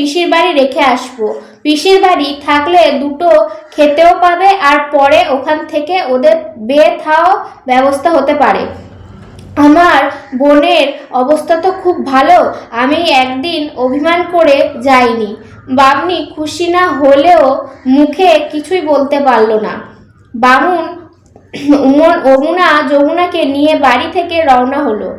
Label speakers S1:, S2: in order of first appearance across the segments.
S1: পিসির বাড়ি রেখে আসবো। পিসির বাড়ি থাকলে দুটো খেতেও পাবে, আর পরে ওখান থেকে ওদের বিয়ে থাও ব্যবস্থা হতে পারে। আমার বোনের অবস্থা তো খুব ভালো, আমি একদিন অভিমান করে যাইনি। বামনি খুশি না হলেও মুখে কিছুই বলতে পারল না। বামুন অমুনা যমুনাকে নিয়ে বাড়ি থেকে রওনা হলো।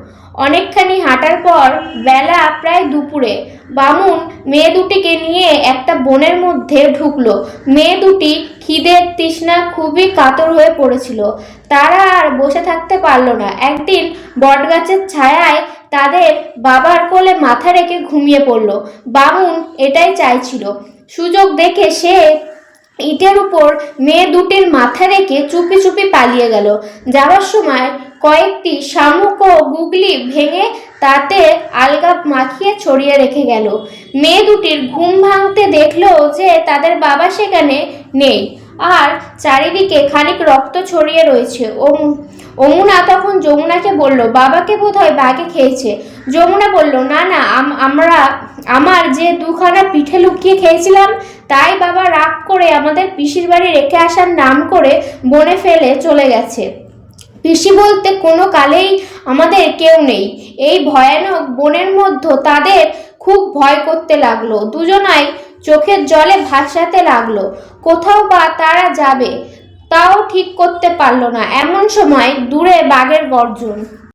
S1: অনেকখানি হাঁটার পর বেলা প্রায় দুপুরে বামুন মেয়ে দুটিকে নিয়ে একটা বনের মধ্যে ঢুকলো। মেয়ে দুটি খিদের তৃষ্ণা খুবই কাতর হয়ে পড়েছিল, তারা আর বসে থাকতে পারলো না। একদিন বটগাছের ছায়ায় তাদের বাবার কোলে মাথা রেখে ঘুমিয়ে পড়লো। বামুন এটাই চাইছিল। সুযোগ দেখে সে ইটের উপর মেয়ে দুটির মাথা রেখে চুপি চুপি পালিয়ে গেল। যাওয়ার সময় কয়েকটি শামুক ও গুগলি ভেঙে তাতে আলগা মাখিয়ে ছড়িয়ে রেখে গেল। মেয়ে দুটির ঘুম ভাঙতে দেখলো যে তাদের বাবা সেখানে নেই, আর চারিদিকে খানিক রক্ত ছড়িয়ে রয়েছে। অমুনা তখন যমুনাকে বলল, বাবাকে বোধহয় বাঘে খেয়েছে। যমুনা বলল, না না, আমার যে দুখানা পিঠে লুকিয়ে খেয়েছিলাম, তাই বাবা রাগ করে আমাদের পিসির বাড়ি রেখে আসার নাম করে বনে ফেলে চলে গেছে। পিসি বলতে কোনো কালেই আমাদের কেউ নেই। এই ভয়ানক বনের মধ্যে তাদের খুব ভয় করতে লাগলো। দুজনাই চোখের জলে ভাসাতে লাগলো। কোথাও বা তারা যাবে তাও ঠিক করতে পারল না। এমন সময় দূরে বাঘের গর্জন।